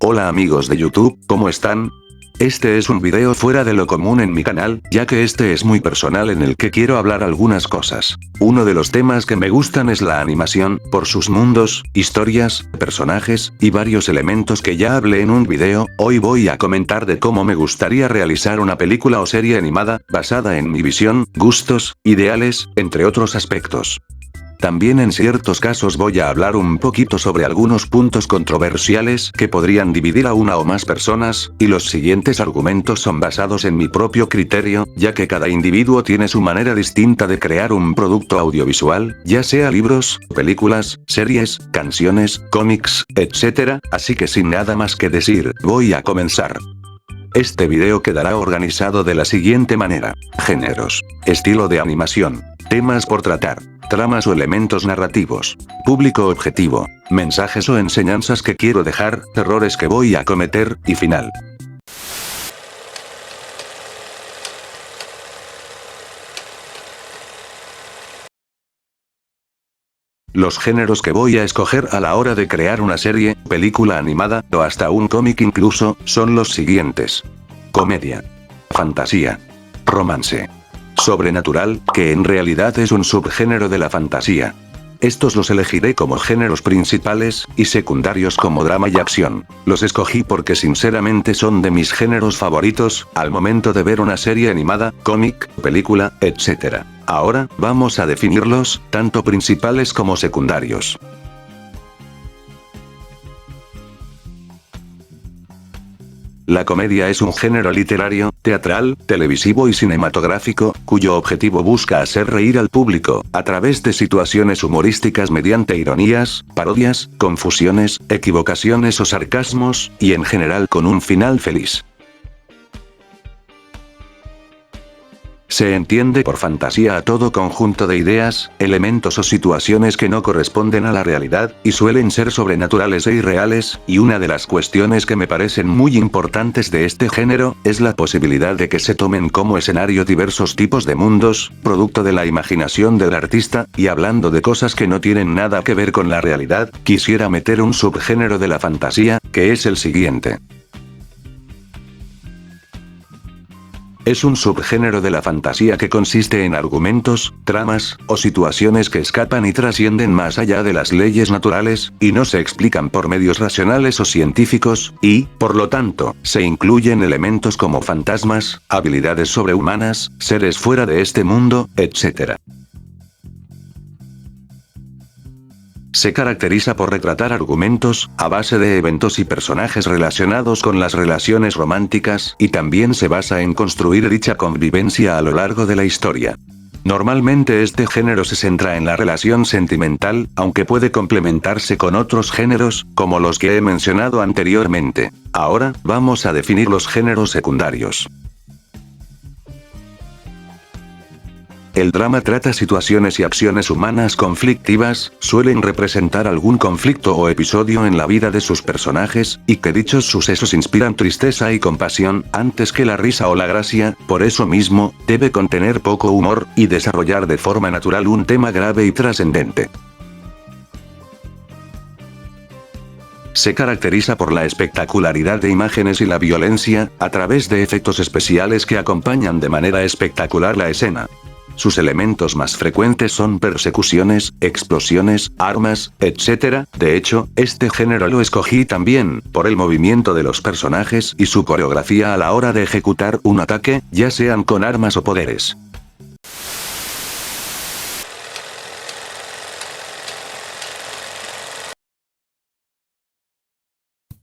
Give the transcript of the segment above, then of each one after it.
Hola amigos de YouTube, ¿cómo están? Este es un video fuera de lo común en mi canal, ya que este es muy personal en el que quiero hablar algunas cosas. Uno de los temas que me gustan es la animación, por sus mundos, historias, personajes, y varios elementos que ya hablé en un video. Hoy voy a comentar de cómo me gustaría realizar una película o serie animada, basada en mi visión, gustos, ideales, entre otros aspectos. También en ciertos casos voy a hablar un poquito sobre algunos puntos controversiales que podrían dividir a una o más personas, y los siguientes argumentos son basados en mi propio criterio, ya que cada individuo tiene su manera distinta de crear un producto audiovisual, ya sea libros, películas, series, canciones, cómics, etc. Así que sin nada más que decir, voy a comenzar. Este video quedará organizado de la siguiente manera: géneros, estilo de animación, temas por tratar, tramas o elementos narrativos, público objetivo, mensajes o enseñanzas que quiero dejar, errores que voy a cometer, y final. Los géneros que voy a escoger a la hora de crear una serie, película animada, o hasta un cómic incluso, son los siguientes: comedia, fantasía, romance, sobrenatural, que en realidad es un subgénero de la fantasía. Estos los elegiré como géneros principales, y secundarios como drama y acción. Los escogí porque sinceramente son de mis géneros favoritos, al momento de ver una serie animada, cómic, película, etc. Ahora, vamos a definirlos, tanto principales como secundarios. La comedia es un género literario, teatral, televisivo y cinematográfico, cuyo objetivo busca hacer reír al público, a través de situaciones humorísticas mediante ironías, parodias, confusiones, equivocaciones o sarcasmos, y en general con un final feliz. Se entiende por fantasía a todo conjunto de ideas, elementos o situaciones que no corresponden a la realidad, y suelen ser sobrenaturales e irreales, y una de las cuestiones que me parecen muy importantes de este género, es la posibilidad de que se tomen como escenario diversos tipos de mundos, producto de la imaginación del artista, y hablando de cosas que no tienen nada que ver con la realidad, quisiera meter un subgénero de la fantasía, que es el siguiente. Es un subgénero de la fantasía que consiste en argumentos, tramas, o situaciones que escapan y trascienden más allá de las leyes naturales, y no se explican por medios racionales o científicos, y, por lo tanto, se incluyen elementos como fantasmas, habilidades sobrehumanas, seres fuera de este mundo, etc. Se caracteriza por retratar argumentos, a base de eventos y personajes relacionados con las relaciones románticas, y también se basa en construir dicha convivencia a lo largo de la historia. Normalmente este género se centra en la relación sentimental, aunque puede complementarse con otros géneros, como los que he mencionado anteriormente. Ahora, vamos a definir los géneros secundarios. El drama trata situaciones y acciones humanas conflictivas, suelen representar algún conflicto o episodio en la vida de sus personajes, y que dichos sucesos inspiran tristeza y compasión, antes que la risa o la gracia. Por eso mismo, debe contener poco humor, y desarrollar de forma natural un tema grave y trascendente. Se caracteriza por la espectacularidad de imágenes y la violencia, a través de efectos especiales que acompañan de manera espectacular la escena. Sus elementos más frecuentes son persecuciones, explosiones, armas, etc. De hecho, este género lo escogí también, por el movimiento de los personajes y su coreografía a la hora de ejecutar un ataque, ya sean con armas o poderes.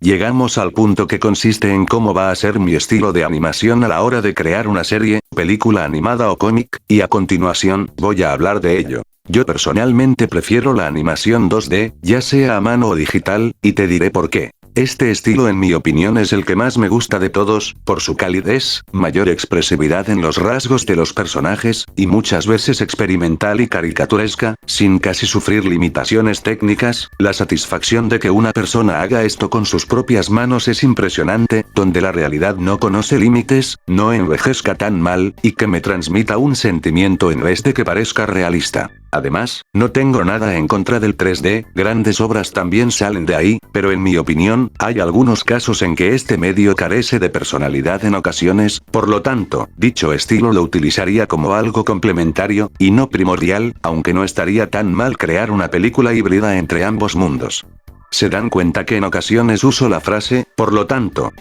Llegamos al punto que consiste en cómo va a ser mi estilo de animación a la hora de crear una serie, película animada o cómic, y a continuación, voy a hablar de ello. Yo personalmente prefiero la animación 2D, ya sea a mano o digital, y te diré por qué. Este estilo en mi opinión es el que más me gusta de todos, por su calidez, mayor expresividad en los rasgos de los personajes, y muchas veces experimental y caricaturesca, sin casi sufrir limitaciones técnicas. La satisfacción de que una persona haga esto con sus propias manos es impresionante, donde la realidad no conoce límites, no envejezca tan mal, y que me transmita un sentimiento en vez de que parezca realista. Además, no tengo nada en contra del 3D, grandes obras también salen de ahí, pero en mi opinión, hay algunos casos en que este medio carece de personalidad en ocasiones, por lo tanto, dicho estilo lo utilizaría como algo complementario, y no primordial, aunque no estaría tan mal crear una película híbrida entre ambos mundos. ¿Se dan cuenta que en ocasiones uso la frase, por lo tanto?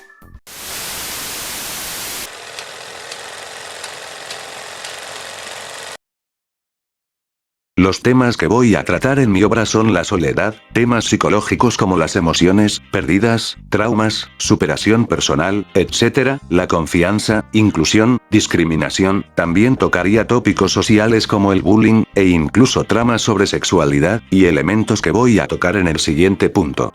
Los temas que voy a tratar en mi obra son la soledad, temas psicológicos como las emociones, pérdidas, traumas, superación personal, etc., la confianza, inclusión, discriminación, también tocaría tópicos sociales como el bullying, e incluso tramas sobre sexualidad, y elementos que voy a tocar en el siguiente punto.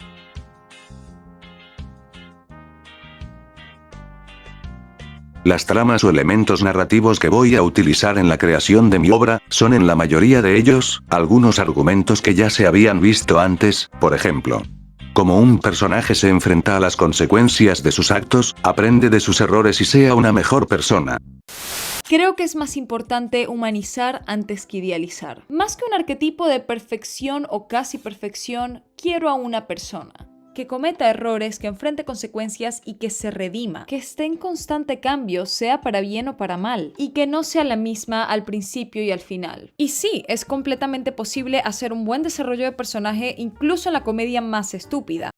Las tramas o elementos narrativos que voy a utilizar en la creación de mi obra, son en la mayoría de ellos, algunos argumentos que ya se habían visto antes, por ejemplo. Como un personaje se enfrenta a las consecuencias de sus actos, aprende de sus errores y sea una mejor persona. Creo que es más importante humanizar antes que idealizar. Más que un arquetipo de perfección o casi perfección, quiero a una persona que cometa errores, que enfrente consecuencias y que se redima, que esté en constante cambio, sea para bien o para mal, y que no sea la misma al principio y al final. Y sí, es completamente posible hacer un buen desarrollo de personaje incluso en la comedia más estúpida.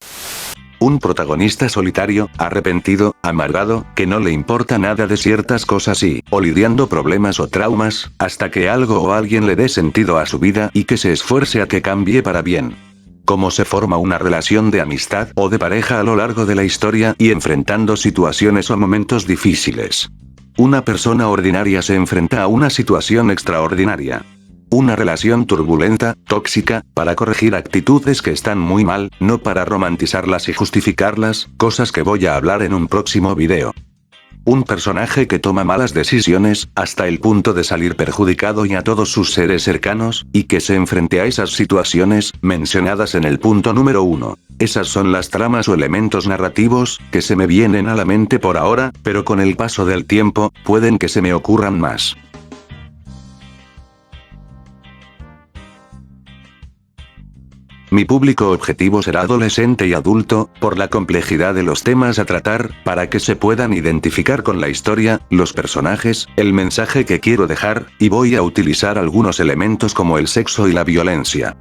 Un protagonista solitario, arrepentido, amargado, que no le importa nada de ciertas cosas o lidiando problemas o traumas, hasta que algo o alguien le dé sentido a su vida y que se esfuerce a que cambie para bien. Cómo se forma una relación de amistad o de pareja a lo largo de la historia y enfrentando situaciones o momentos difíciles. Una persona ordinaria se enfrenta a una situación extraordinaria. Una relación turbulenta, tóxica, para corregir actitudes que están muy mal, no para romantizarlas y justificarlas, cosas que voy a hablar en un próximo video. Un personaje que toma malas decisiones, hasta el punto de salir perjudicado y a todos sus seres cercanos, y que se enfrente a esas situaciones, mencionadas en el punto número 1. Esas son las tramas o elementos narrativos, que se me vienen a la mente por ahora, pero con el paso del tiempo, pueden que se me ocurran más. Mi público objetivo será adolescente y adulto, por la complejidad de los temas a tratar, para que se puedan identificar con la historia, los personajes, el mensaje que quiero dejar, y voy a utilizar algunos elementos como el sexo y la violencia.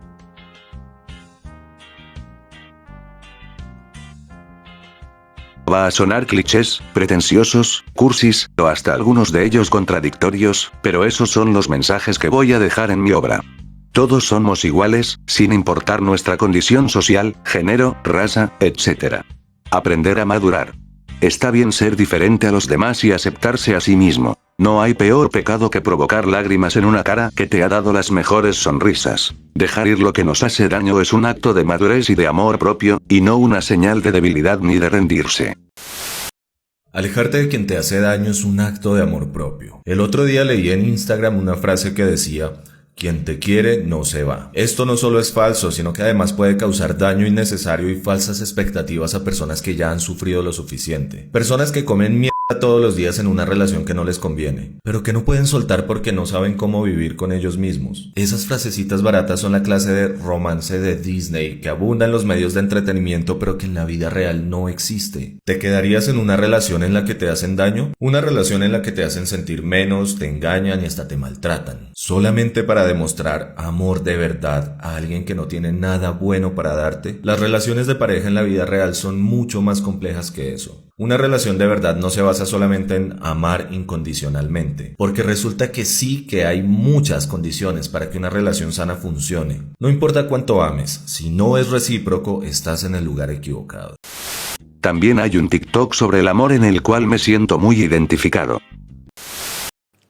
Va a sonar clichés, pretenciosos, cursis, o hasta algunos de ellos contradictorios, pero esos son los mensajes que voy a dejar en mi obra. Todos somos iguales, sin importar nuestra condición social, género, raza, etc. Aprender a madurar. Está bien ser diferente a los demás y aceptarse a sí mismo. No hay peor pecado que provocar lágrimas en una cara que te ha dado las mejores sonrisas. Dejar ir lo que nos hace daño es un acto de madurez y de amor propio, y no una señal de debilidad ni de rendirse. Alejarte de quien te hace daño es un acto de amor propio. El otro día leí en Instagram una frase que decía: quien te quiere no se va. Esto no solo es falso, sino que además puede causar daño innecesario y falsas expectativas a personas que ya han sufrido lo suficiente. Personas que comen mierda todos los días en una relación que no les conviene, pero que no pueden soltar porque no saben cómo vivir con ellos mismos. Esas frasecitas baratas son la clase de romance de Disney que abunda en los medios de entretenimiento pero que en la vida real no existe. ¿Te quedarías en una relación en la que te hacen daño? Una relación en la que te hacen sentir menos, te engañan y hasta te maltratan. Solamente para demostrar amor de verdad a alguien que no tiene nada bueno para darte. Las relaciones de pareja en la vida real son mucho más complejas que eso. Una relación de verdad no se basa solamente en amar incondicionalmente, porque resulta que sí que hay muchas condiciones para que una relación sana funcione. No importa cuánto ames, si no es recíproco, estás en el lugar equivocado. También hay un TikTok sobre el amor en el cual me siento muy identificado.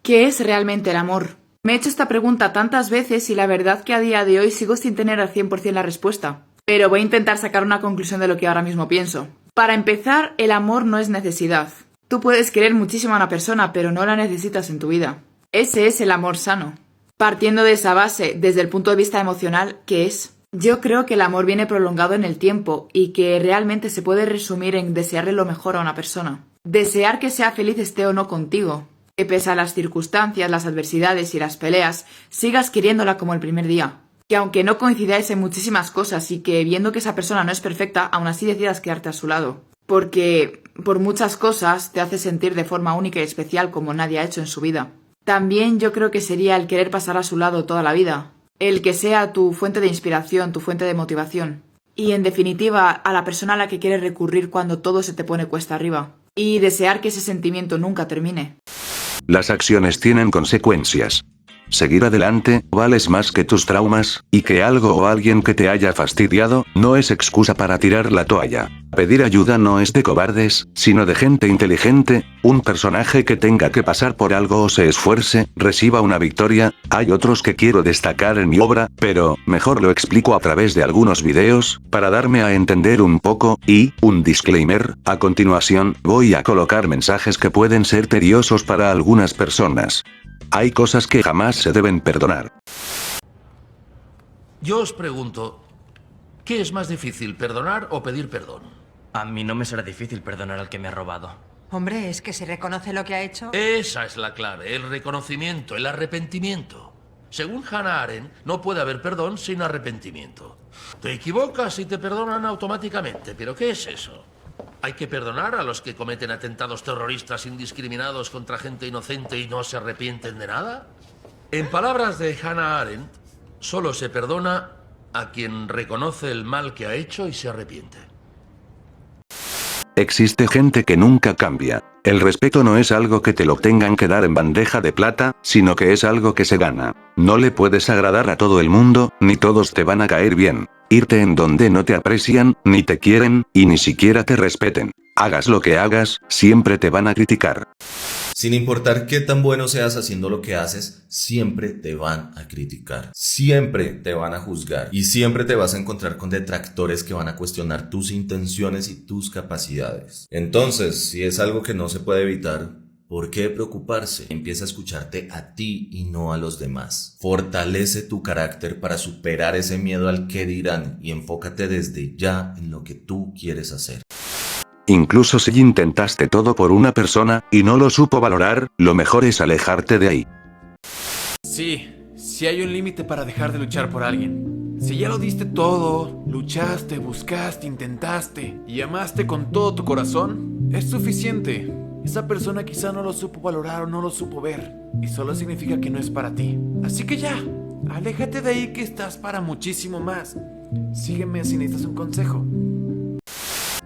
¿Qué es realmente el amor? Me he hecho esta pregunta tantas veces y la verdad que a día de hoy sigo sin tener al 100% la respuesta. Pero voy a intentar sacar una conclusión de lo que ahora mismo pienso. Para empezar, el amor no es necesidad. Tú puedes querer muchísimo a una persona, pero no la necesitas en tu vida. Ese es el amor sano. Partiendo de esa base, desde el punto de vista emocional, ¿qué es? Yo creo que el amor viene prolongado en el tiempo y que realmente se puede resumir en desearle lo mejor a una persona. Desear que sea feliz esté o no contigo. Que pese a las circunstancias, las adversidades y las peleas, sigas queriéndola como el primer día. Que aunque no coincidáis en muchísimas cosas y que viendo que esa persona no es perfecta, aún así decidas quedarte a su lado. Porque por muchas cosas te hace sentir de forma única y especial como nadie ha hecho en su vida. También yo creo que sería el querer pasar a su lado toda la vida. El que sea tu fuente de inspiración, tu fuente de motivación. Y en definitiva, a la persona a la que quieres recurrir cuando todo se te pone cuesta arriba. Y desear que ese sentimiento nunca termine. Las acciones tienen consecuencias. Seguir adelante vales más que tus traumas, y que algo o alguien que te haya fastidiado no es excusa para tirar la toalla. Pedir ayuda no es de cobardes, sino de gente inteligente. Un personaje que tenga que pasar por algo o se esfuerce, reciba una victoria. Hay otros que quiero destacar en mi obra, pero mejor lo explico a través de algunos videos, para darme a entender un poco. Y, un disclaimer, a continuación, voy a colocar mensajes que pueden ser tediosos para algunas personas. Hay cosas que jamás se deben perdonar. Yo os pregunto, ¿qué es más difícil, perdonar o pedir perdón? A mí no me será difícil perdonar al que me ha robado. Hombre, es que si reconoce lo que ha hecho... Esa es la clave, el reconocimiento, el arrepentimiento. Según Hannah Arendt, no puede haber perdón sin arrepentimiento. Te equivocas y te perdonan automáticamente, pero ¿qué es eso? ¿Hay que perdonar a los que cometen atentados terroristas indiscriminados contra gente inocente y no se arrepienten de nada? En palabras de Hannah Arendt, solo se perdona a quien reconoce el mal que ha hecho y se arrepiente. Existe gente que nunca cambia. El respeto no es algo que te lo tengan que dar en bandeja de plata, sino que es algo que se gana. No le puedes agradar a todo el mundo, ni todos te van a caer bien. Irte en donde no te aprecian, ni te quieren, y ni siquiera te respeten. Hagas lo que hagas, siempre te van a criticar. Sin importar qué tan bueno seas haciendo lo que haces, siempre te van a criticar, siempre te van a juzgar y siempre te vas a encontrar con detractores que van a cuestionar tus intenciones y tus capacidades. Entonces, si es algo que no se puede evitar, ¿por qué preocuparse? Empieza a escucharte a ti y no a los demás. Fortalece tu carácter para superar ese miedo al qué dirán y enfócate desde ya en lo que tú quieres hacer. Incluso si intentaste todo por una persona, y no lo supo valorar, lo mejor es alejarte de ahí. Sí hay un límite para dejar de luchar por alguien. Si ya lo diste todo, luchaste, buscaste, intentaste y amaste con todo tu corazón, es suficiente. Esa persona quizá no lo supo valorar o no lo supo ver, y solo significa que no es para ti. Así que ya, aléjate de ahí que estás para muchísimo más. Sígueme si necesitas un consejo.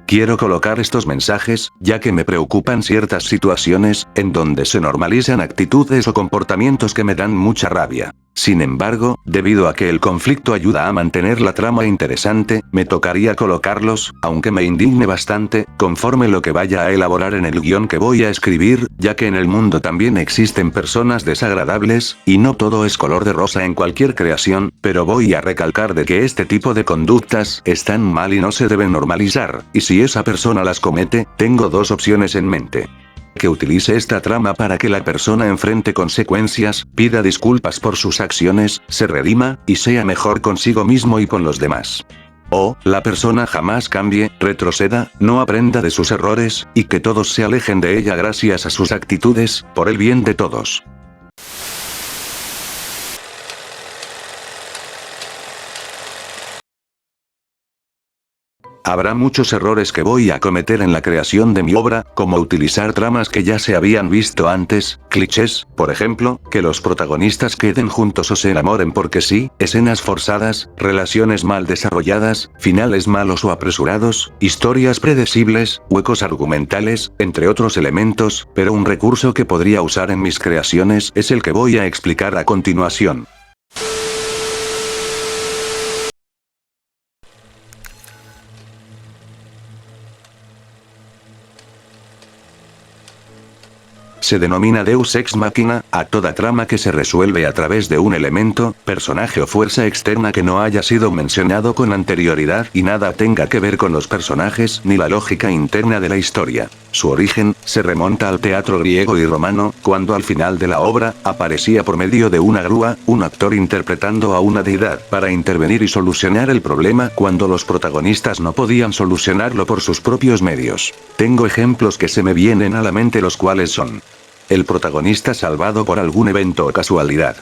Quiero colocar estos mensajes, ya que me preocupan ciertas situaciones, en donde se normalizan actitudes o comportamientos que me dan mucha rabia. Sin embargo, debido a que el conflicto ayuda a mantener la trama interesante, me tocaría colocarlos, aunque me indigne bastante, conforme lo que vaya a elaborar en el guión que voy a escribir, ya que en el mundo también existen personas desagradables, y no todo es color de rosa en cualquier creación, pero voy a recalcar de que este tipo de conductas están mal y no se deben normalizar, y si esa persona las comete, tengo dos opciones en mente. Que utilice esta trama para que la persona enfrente consecuencias, pida disculpas por sus acciones, se redima, y sea mejor consigo mismo y con los demás. O, la persona jamás cambie, retroceda, no aprenda de sus errores, y que todos se alejen de ella gracias a sus actitudes, por el bien de todos. Habrá muchos errores que voy a cometer en la creación de mi obra, como utilizar tramas que ya se habían visto antes, clichés, por ejemplo, que los protagonistas queden juntos o se enamoren porque sí, escenas forzadas, relaciones mal desarrolladas, finales malos o apresurados, historias predecibles, huecos argumentales, entre otros elementos, pero un recurso que podría usar en mis creaciones es el que voy a explicar a continuación. Se denomina Deus Ex Machina, a toda trama que se resuelve a través de un elemento, personaje o fuerza externa que no haya sido mencionado con anterioridad y nada tenga que ver con los personajes ni la lógica interna de la historia. Su origen, se remonta al teatro griego y romano, cuando al final de la obra, aparecía por medio de una grúa, un actor interpretando a una deidad, para intervenir y solucionar el problema cuando los protagonistas no podían solucionarlo por sus propios medios. Tengo ejemplos que se me vienen a la mente los cuales son: el protagonista salvado por algún evento o casualidad.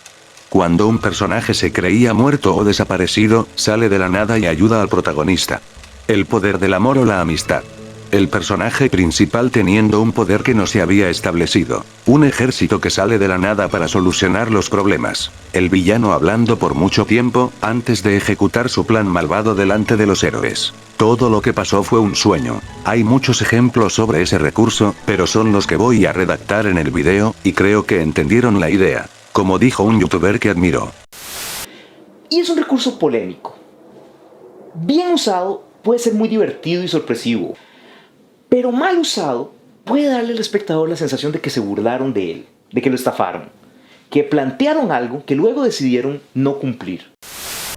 Cuando un personaje se creía muerto o desaparecido, sale de la nada y ayuda al protagonista. El poder del amor o la amistad. El personaje principal teniendo un poder que no se había establecido. Un ejército que sale de la nada para solucionar los problemas. El villano hablando por mucho tiempo, antes de ejecutar su plan malvado delante de los héroes. Todo lo que pasó fue un sueño. Hay muchos ejemplos sobre ese recurso, pero son los que voy a redactar en el video, y creo que entendieron la idea. Como dijo un youtuber que admiro. Y es un recurso polémico. Bien usado, puede ser muy divertido y sorpresivo. Pero mal usado, puede darle al espectador la sensación de que se burlaron de él, de que lo estafaron, que plantearon algo que luego decidieron no cumplir.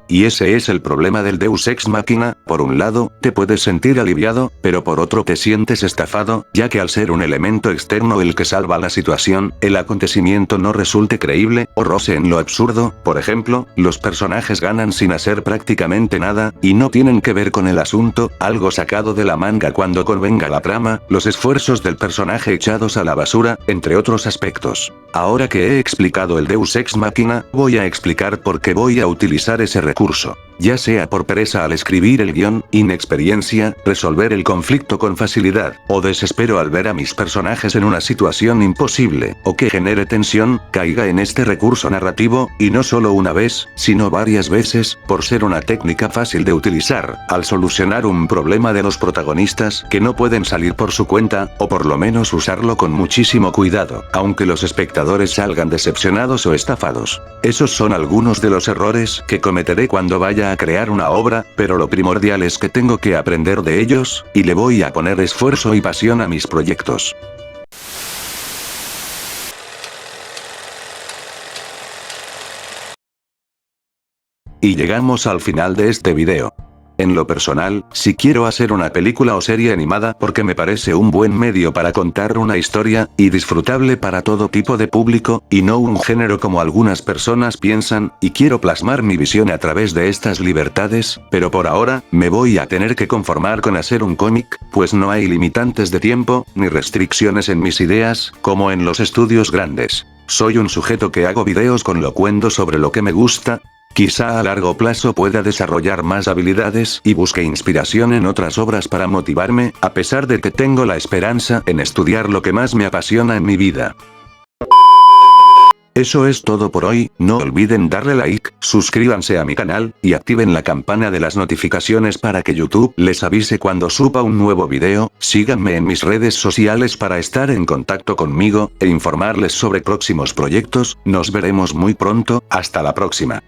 Y ese es el problema del Deus Ex Machina. Por un lado, te puedes sentir aliviado, pero por otro te sientes estafado, ya que al ser un elemento externo el que salva la situación, el acontecimiento no resulte creíble, o roce en lo absurdo. Por ejemplo, los personajes ganan sin hacer prácticamente nada, y no tienen que ver con el asunto, algo sacado de la manga cuando convenga la trama, los esfuerzos del personaje echados a la basura, entre otros aspectos. Ahora que he explicado el Deus Ex Machina, voy a explicar por qué voy a utilizar ese recurso. Ya sea por pereza al escribir el guión, inexperiencia, resolver el conflicto con facilidad, o desespero al ver a mis personajes en una situación imposible, o que genere tensión, caiga en este recurso narrativo, y no solo una vez, sino varias veces, por ser una técnica fácil de utilizar, al solucionar un problema de los protagonistas que no pueden salir por su cuenta, o por lo menos usarlo con muchísimo cuidado, aunque los espectadores salgan decepcionados o estafados. Esos son algunos de los errores que cometeré cuando vaya a crear una obra, pero lo primordial es que tengo que aprender de ellos, y le voy a poner esfuerzo y pasión a mis proyectos. Y llegamos al final de este video. En lo personal, si quiero hacer una película o serie animada porque me parece un buen medio para contar una historia, y disfrutable para todo tipo de público, y no un género como algunas personas piensan, y quiero plasmar mi visión a través de estas libertades, pero por ahora, me voy a tener que conformar con hacer un cómic, pues no hay limitantes de tiempo, ni restricciones en mis ideas, como en los estudios grandes. Soy un sujeto que hago videos con lo cuento sobre lo que me gusta. Quizá a largo plazo pueda desarrollar más habilidades y busque inspiración en otras obras para motivarme, a pesar de que tengo la esperanza en estudiar lo que más me apasiona en mi vida. Eso es todo por hoy, no olviden darle like, suscríbanse a mi canal, y activen la campana de las notificaciones para que YouTube les avise cuando suba un nuevo video. Síganme en mis redes sociales para estar en contacto conmigo, e informarles sobre próximos proyectos. Nos veremos muy pronto, hasta la próxima.